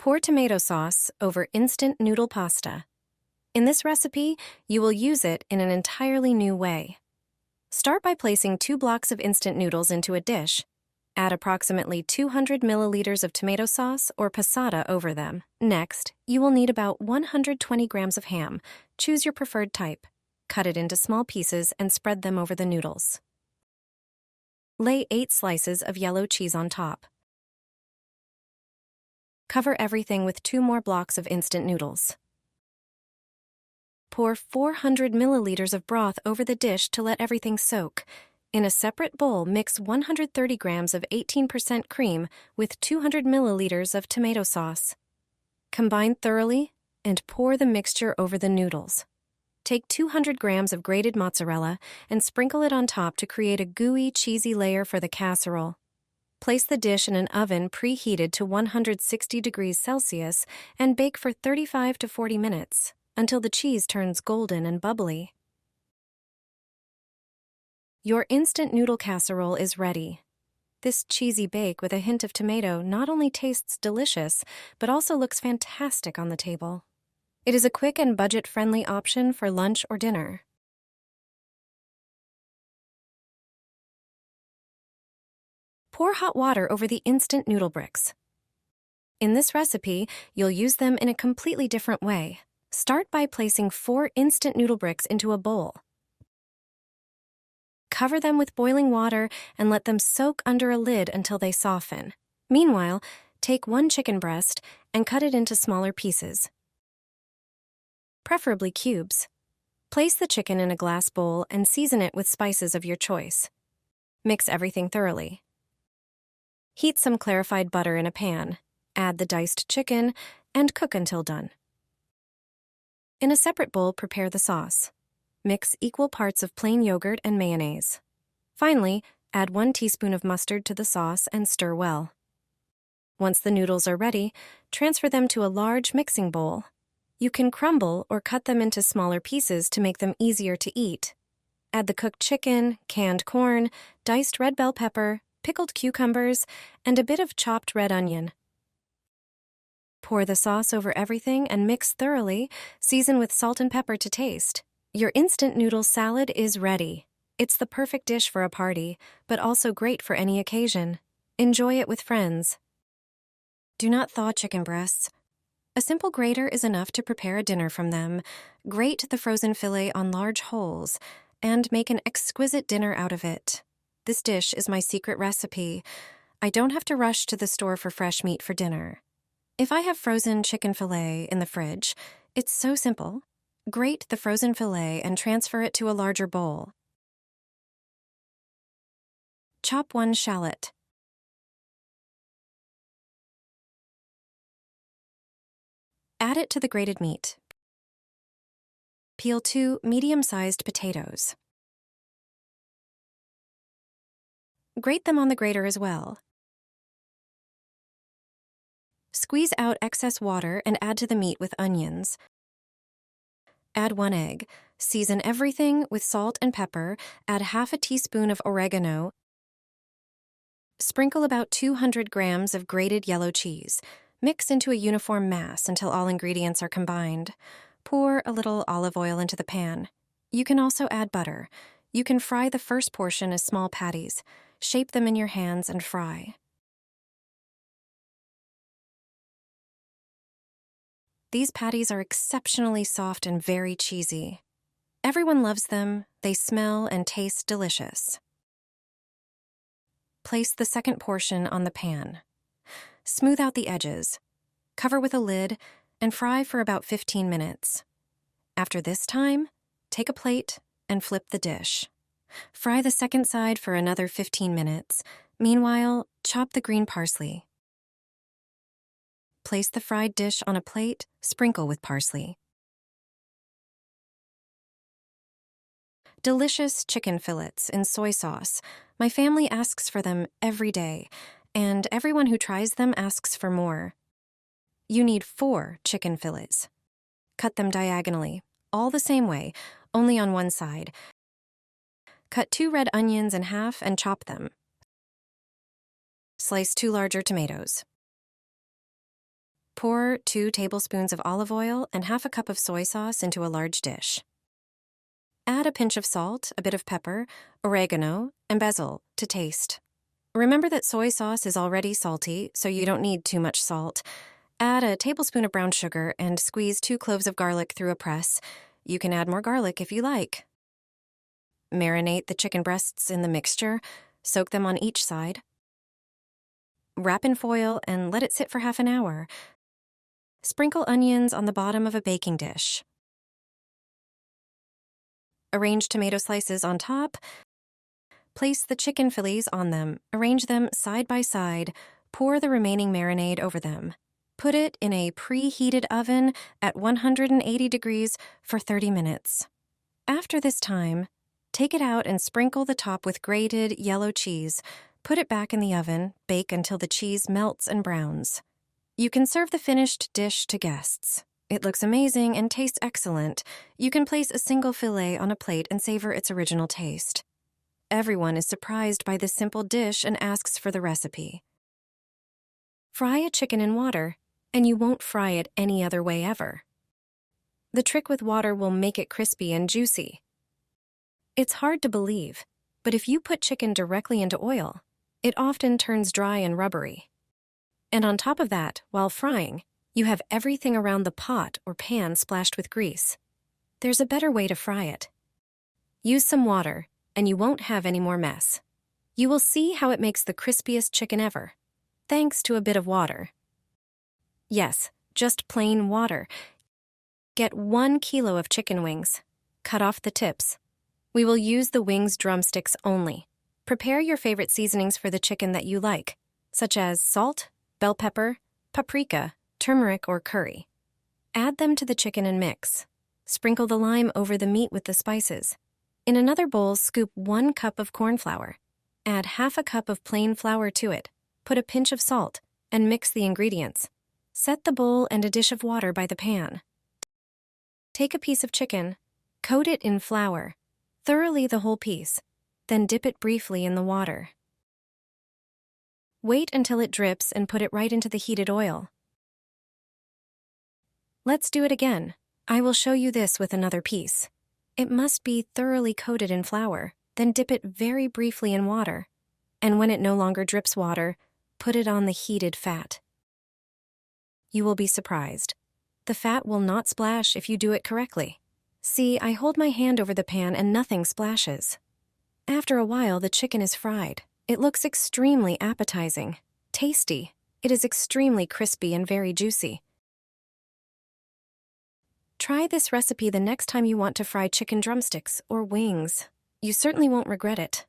Pour tomato sauce over instant noodle pasta. In this recipe, you will use it in an entirely new way. Start by placing 2 blocks of instant noodles into a dish. Add approximately 200 milliliters of tomato sauce or passata over them. Next, you will need about 120 grams of ham. Choose your preferred type. Cut it into small pieces and spread them over the noodles. Lay 8 slices of yellow cheese on top. Cover everything with 2 more blocks of instant noodles. Pour 400 milliliters of broth over the dish to let everything soak. In a separate bowl, mix 130 grams of 18% cream with 200 milliliters of tomato sauce. Combine thoroughly and pour the mixture over the noodles. Take 200 grams of grated mozzarella and sprinkle it on top to create a gooey, cheesy layer for the casserole. Place the dish in an oven preheated to 160 degrees Celsius and bake for 35 to 40 minutes until the cheese turns golden and bubbly. Your instant noodle casserole is ready. This cheesy bake with a hint of tomato not only tastes delicious, but also looks fantastic on the table. It is a quick and budget-friendly option for lunch or dinner. Pour hot water over the instant noodle bricks. In this recipe, you'll use them in a completely different way. Start by placing 4 instant noodle bricks into a bowl. Cover them with boiling water and let them soak under a lid until they soften. Meanwhile, take 1 chicken breast and cut it into smaller pieces, preferably cubes. Place the chicken in a glass bowl and season it with spices of your choice. Mix everything thoroughly. Heat some clarified butter in a pan, add the diced chicken, and cook until done. In a separate bowl, prepare the sauce. Mix equal parts of plain yogurt and mayonnaise. Finally, add 1 teaspoon of mustard to the sauce and stir well. Once the noodles are ready, transfer them to a large mixing bowl. You can crumble or cut them into smaller pieces to make them easier to eat. Add the cooked chicken, canned corn, diced red bell pepper, pickled cucumbers, and a bit of chopped red onion. Pour the sauce over everything and mix thoroughly. Season with salt and pepper to taste. Your instant noodle salad is ready. It's the perfect dish for a party, but also great for any occasion. Enjoy it with friends. Do not thaw chicken breasts. A simple grater is enough to prepare a dinner from them. Grate the frozen fillet on large holes and make an exquisite dinner out of it. This dish is my secret recipe. I don't have to rush to the store for fresh meat for dinner. If I have frozen chicken fillet in the fridge, it's so simple. Grate the frozen fillet and transfer it to a larger bowl. Chop 1 shallot. Add it to the grated meat. Peel 2 medium-sized potatoes. Grate them on the grater as well. Squeeze out excess water and add to the meat with onions. Add 1 egg. Season everything with salt and pepper. Add half a teaspoon of oregano. Sprinkle about 200 grams of grated yellow cheese. Mix into a uniform mass until all ingredients are combined. Pour a little olive oil into the pan. You can also add butter. You can fry the first portion as small patties. Shape them in your hands and fry. These patties are exceptionally soft and very cheesy. Everyone loves them. They smell and taste delicious. Place the second portion on the pan. Smooth out the edges. Cover with a lid and fry for about 15 minutes. After this time, take a plate and flip the dish. Fry the second side for another 15 minutes. Meanwhile, chop the green parsley. Place the fried dish on a plate, sprinkle with parsley. Delicious chicken fillets in soy sauce. My family asks for them every day, and everyone who tries them asks for more. You need 4 chicken fillets. Cut them diagonally, all the same way, only on one side. Cut 2 red onions in half and chop them. Slice 2 larger tomatoes. Pour 2 tablespoons of olive oil and half a cup of soy sauce into a large dish. Add a pinch of salt, a bit of pepper, oregano, and basil to taste. Remember that soy sauce is already salty, so you don't need too much salt. Add a tablespoon of brown sugar and squeeze 2 cloves of garlic through a press. You can add more garlic if you like. Marinate the chicken breasts in the mixture. Soak them on each side. Wrap in foil and let it sit for half an hour. Sprinkle onions on the bottom of a baking dish. Arrange tomato slices on top. Place the chicken fillets on them. Arrange them side by side. Pour the remaining marinade over them. Put it in a preheated oven at 180 degrees for 30 minutes. After this time, take it out and sprinkle the top with grated yellow cheese. Put it back in the oven, bake until the cheese melts and browns. You can serve the finished dish to guests. It looks amazing and tastes excellent. You can place a single fillet on a plate and savor its original taste. Everyone is surprised by this simple dish and asks for the recipe. Fry a chicken in water, and you won't fry it any other way ever. The trick with water will make it crispy and juicy. It's hard to believe, but if you put chicken directly into oil, it often turns dry and rubbery. And on top of that, while frying, you have everything around the pot or pan splashed with grease. There's a better way to fry it. Use some water, and you won't have any more mess. You will see how it makes the crispiest chicken ever, thanks to a bit of water. Yes, just plain water. Get 1 kilo of chicken wings. Cut off the tips. We will use the wings drumsticks only. Prepare your favorite seasonings for the chicken that you like, such as salt, bell pepper, paprika, turmeric, or curry. Add them to the chicken and mix. Sprinkle the lime over the meat with the spices. In another bowl, scoop 1 cup of corn flour. Add half a cup of plain flour to it. Put a pinch of salt and mix the ingredients. Set the bowl and a dish of water by the pan. Take a piece of chicken, coat it in flour, thoroughly the whole piece, then dip it briefly in the water. Wait until it drips and put it right into the heated oil. Let's do it again. I will show you this with another piece. It must be thoroughly coated in flour, then dip it very briefly in water. And when it no longer drips water, put it on the heated fat. You will be surprised. The fat will not splash if you do it correctly. See, I hold my hand over the pan and nothing splashes. After a while, the chicken is fried. It looks extremely appetizing, tasty. It is extremely crispy and very juicy. Try this recipe the next time you want to fry chicken drumsticks or wings. You certainly won't regret it.